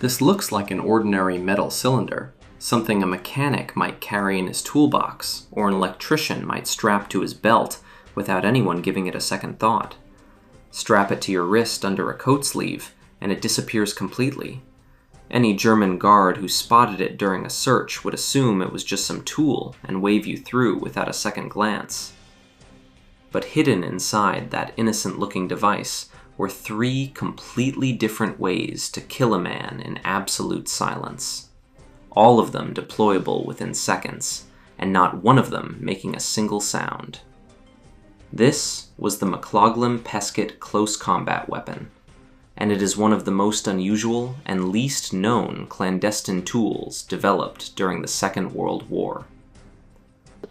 This looks like an ordinary metal cylinder, something a mechanic might carry in his toolbox, or an electrician might strap to his belt without anyone giving it a second thought. Strap it to your wrist under a coat sleeve, and it disappears completely. Any German guard who spotted it during a search would assume it was just some tool and wave you through without a second glance. But hidden inside that innocent-looking device were 3 completely different ways to kill a man in absolute silence. All of them deployable within seconds, and not one of them making a single sound. This was the McLaglen Peskett close combat weapon, and it is one of the most unusual and least known clandestine tools developed during the Second World War.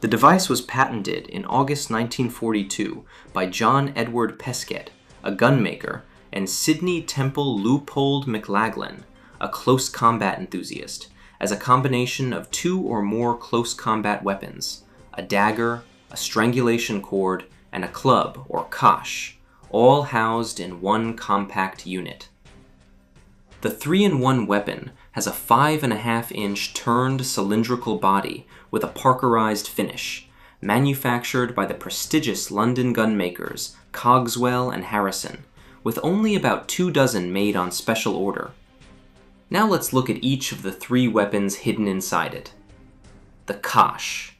The device was patented in August 1942 by John Edward Peskett, a gunmaker, and Sidney Temple Leupold McLaglen, a close combat enthusiast, as a combination of 2 or more close combat weapons, a dagger, a strangulation cord, and a club, or kosh, all housed in one compact unit. The 3-in-1 weapon has a 5.5-inch turned cylindrical body with a parkerized finish, manufactured by the prestigious London gunmakers Cogswell and Harrison, with only about 2 dozen made on special order. Now let's look at each of the 3 weapons hidden inside it. The kosh.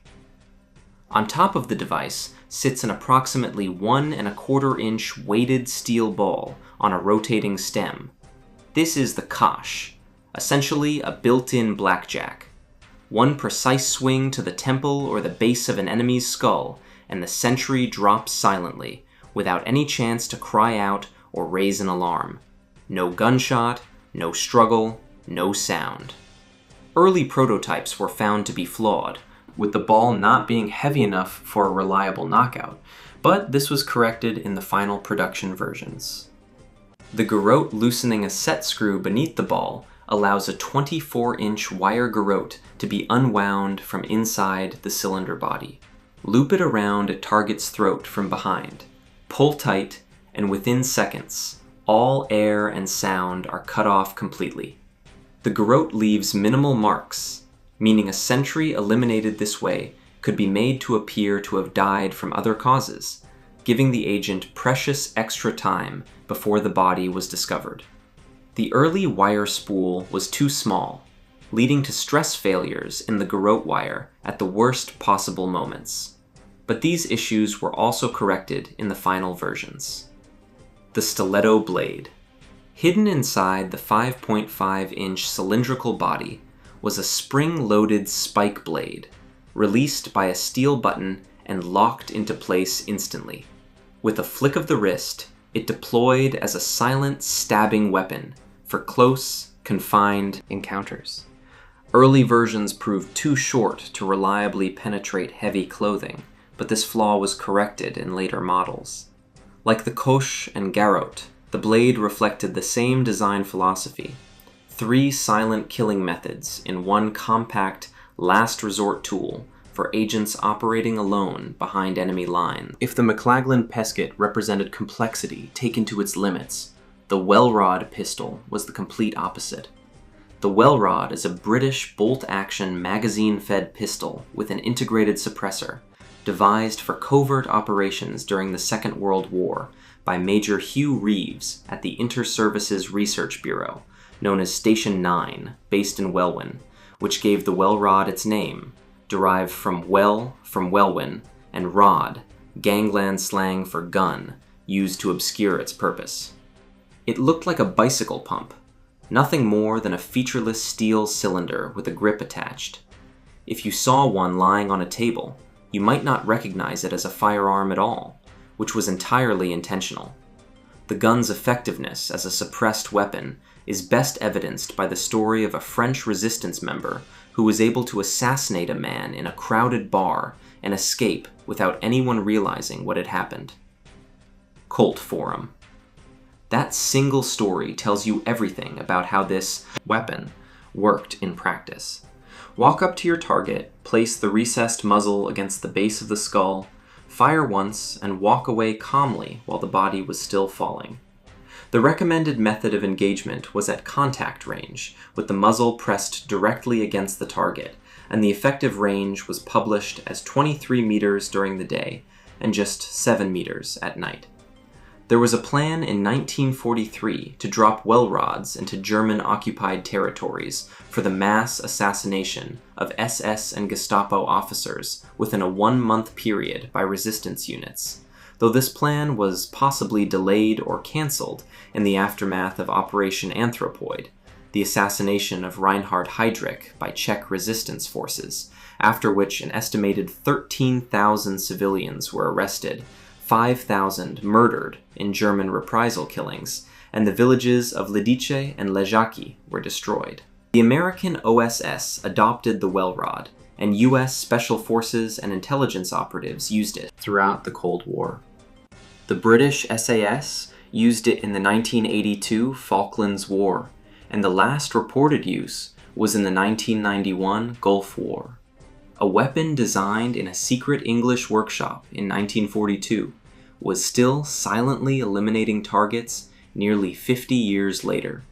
On top of the device sits an approximately 1.25-inch weighted steel ball on a rotating stem. This is the kosh, essentially a built-in blackjack. One precise swing to the temple or the base of an enemy's skull, and the sentry drops silently, without any chance to cry out or raise an alarm. No gunshot, no struggle, no sound. Early prototypes were found to be flawed, with the ball not being heavy enough for a reliable knockout, but this was corrected in the final production versions. The garrote loosening a set screw beneath the ball allows a 24-inch wire garrote to be unwound from inside the cylinder body. Loop it around a target's throat from behind. Pull tight, and within seconds, all air and sound are cut off completely. The garrote leaves minimal marks, meaning a sentry eliminated this way could be made to appear to have died from other causes, giving the agent precious extra time before the body was discovered. The early wire spool was too small, leading to stress failures in the garrote wire at the worst possible moments. But these issues were also corrected in the final versions. The stiletto blade. Hidden inside the 5.5-inch cylindrical body was a spring-loaded spike blade, released by a steel button and locked into place instantly. With a flick of the wrist, it deployed as a silent stabbing weapon for close, confined encounters. Early versions proved too short to reliably penetrate heavy clothing, but this flaw was corrected in later models. Like the kosh and garrote, the blade reflected the same design philosophy: 3 silent killing methods in one compact, last resort tool for agents operating alone behind enemy lines. If the McLaglen Peskett represented complexity taken to its limits, the Wellrod pistol was the complete opposite. The Wellrod is a British bolt-action magazine-fed pistol with an integrated suppressor, devised for covert operations during the Second World War by Major Hugh Reeves at the Inter-Services Research Bureau, known as Station 9, based in Welwyn, which gave the Wellrod its name, derived from Welwyn, and rod, gangland slang for gun, used to obscure its purpose. It looked like a bicycle pump, nothing more than a featureless steel cylinder with a grip attached. If you saw one lying on a table, you might not recognize it as a firearm at all, which was entirely intentional. The gun's effectiveness as a suppressed weapon is best evidenced by the story of a French resistance member who was able to assassinate a man in a crowded bar and escape without anyone realizing what had happened. Colt Forum. That single story tells you everything about how this weapon worked in practice. Walk up to your target, place the recessed muzzle against the base of the skull, fire once, and walk away calmly while the body was still falling. The recommended method of engagement was at contact range, with the muzzle pressed directly against the target, and the effective range was published as 23 meters during the day and just 7 meters at night. There was a plan in 1943 to drop Wellrods into German-occupied territories for the mass assassination of SS and Gestapo officers within a 1-month period by resistance units, though this plan was possibly delayed or cancelled in the aftermath of Operation Anthropoid, the assassination of Reinhard Heydrich by Czech resistance forces, after which an estimated 13,000 civilians were arrested, 5,000 murdered in German reprisal killings, and the villages of Lidice and Ležáky were destroyed. The American OSS adopted the Wellrod, and US Special Forces and intelligence operatives used it throughout the Cold War. The British SAS used it in the 1982 Falklands War, and the last reported use was in the 1991 Gulf War. A weapon designed in a secret English workshop in 1942 was still silently eliminating targets nearly 50 years later.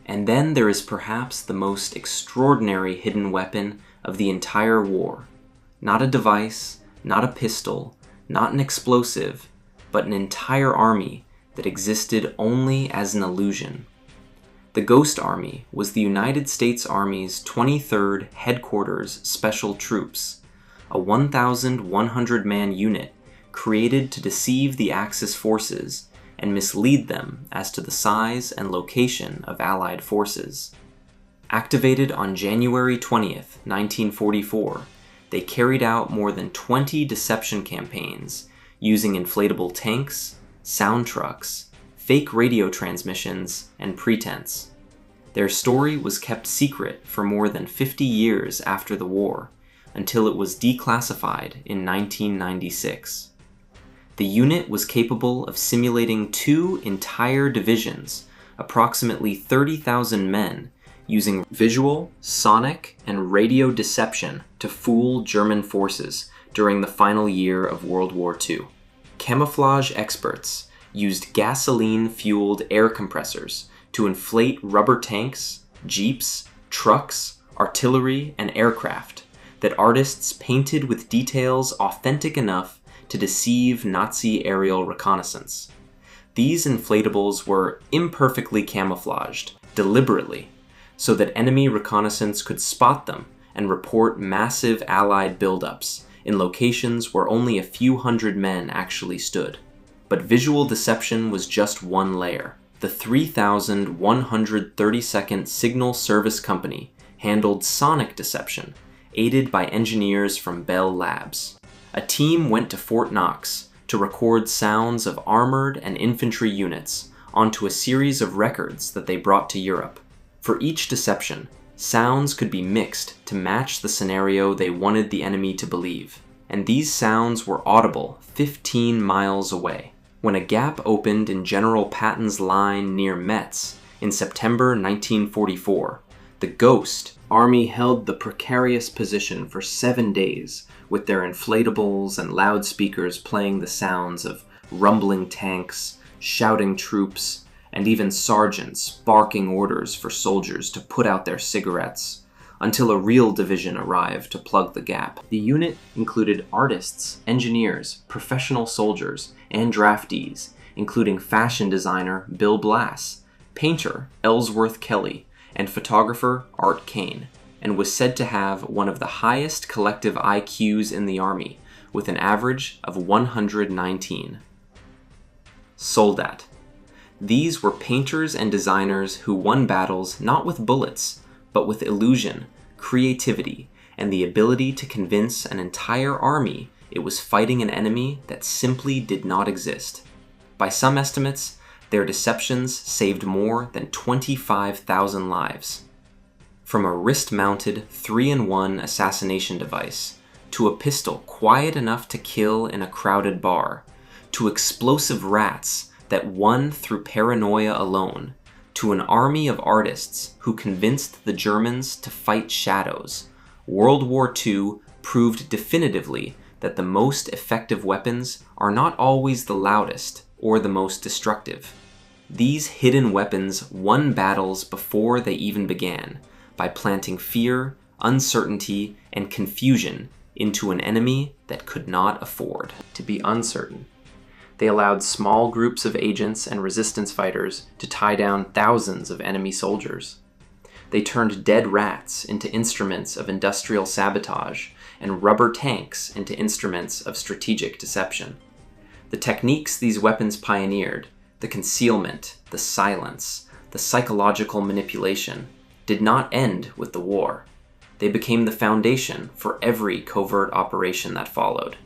And then there is perhaps the most extraordinary hidden weapon of the entire war. Not a device, not a pistol, not an explosive, but an entire army that existed only as an illusion. The Ghost Army was the United States Army's 23rd Headquarters Special Troops, a 1,100-man unit created to deceive the Axis forces and mislead them as to the size and location of Allied forces. Activated on January 20th, 1944, they carried out more than 20 deception campaigns using inflatable tanks, sound trucks, fake radio transmissions, and pretense. Their story was kept secret for more than 50 years after the war, until it was declassified in 1996. The unit was capable of simulating 2 entire divisions, approximately 30,000 men, using visual, sonic, and radio deception to fool German forces during the final year of World War II. Camouflage experts used gasoline-fueled air compressors to inflate rubber tanks, jeeps, trucks, artillery, and aircraft that artists painted with details authentic enough to deceive Nazi aerial reconnaissance. These inflatables were imperfectly camouflaged, deliberately, so that enemy reconnaissance could spot them and report massive Allied buildups in locations where only a few hundred men actually stood. But visual deception was just one layer. The 3,132nd Signal Service Company handled sonic deception, aided by engineers from Bell Labs. A team went to Fort Knox to record sounds of armored and infantry units onto a series of records that they brought to Europe. For each deception, sounds could be mixed to match the scenario they wanted the enemy to believe, and these sounds were audible 15 miles away. When a gap opened in General Patton's line near Metz in September 1944, the Ghost Army held the precarious position for 7 days with their inflatables and loudspeakers playing the sounds of rumbling tanks, shouting troops, and even sergeants barking orders for soldiers to put out their cigarettes, until a real division arrived to plug the gap. The unit included artists, engineers, professional soldiers, and draftees, including fashion designer Bill Blass, painter Ellsworth Kelly, and photographer Art Kane, and was said to have one of the highest collective IQs in the Army, with an average of 119. Soldat. These were painters and designers who won battles not with bullets, but with illusion, creativity, and the ability to convince an entire army it was fighting an enemy that simply did not exist. By some estimates, their deceptions saved more than 25,000 lives. From a wrist-mounted 3-in-1 assassination device, to a pistol quiet enough to kill in a crowded bar, to explosive rats that won through paranoia alone, to an army of artists who convinced the Germans to fight shadows, World War II proved definitively that the most effective weapons are not always the loudest or the most destructive. These hidden weapons won battles before they even began, by planting fear, uncertainty, and confusion into an enemy that could not afford to be uncertain. They allowed small groups of agents and resistance fighters to tie down thousands of enemy soldiers. They turned dead rats into instruments of industrial sabotage and rubber tanks into instruments of strategic deception. The techniques these weapons pioneered, the concealment, the silence, the psychological manipulation, did not end with the war. They became the foundation for every covert operation that followed.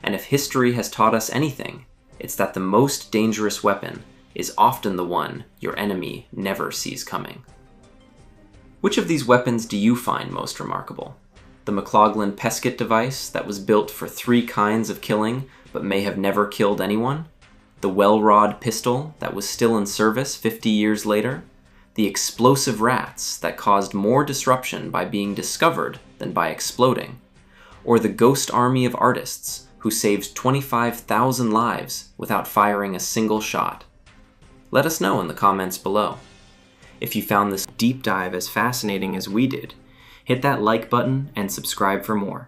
And if history has taught us anything, it's that the most dangerous weapon is often the one your enemy never sees coming. Which of these weapons do you find most remarkable? The McLaglen Peskett device that was built for 3 kinds of killing but may have never killed anyone? The Wellrod pistol that was still in service 50 years later? The explosive rats that caused more disruption by being discovered than by exploding? Or the ghost army of artists who saved 25,000 lives without firing a single shot? Let us know in the comments below. If you found this deep dive as fascinating as we did, hit that like button and subscribe for more.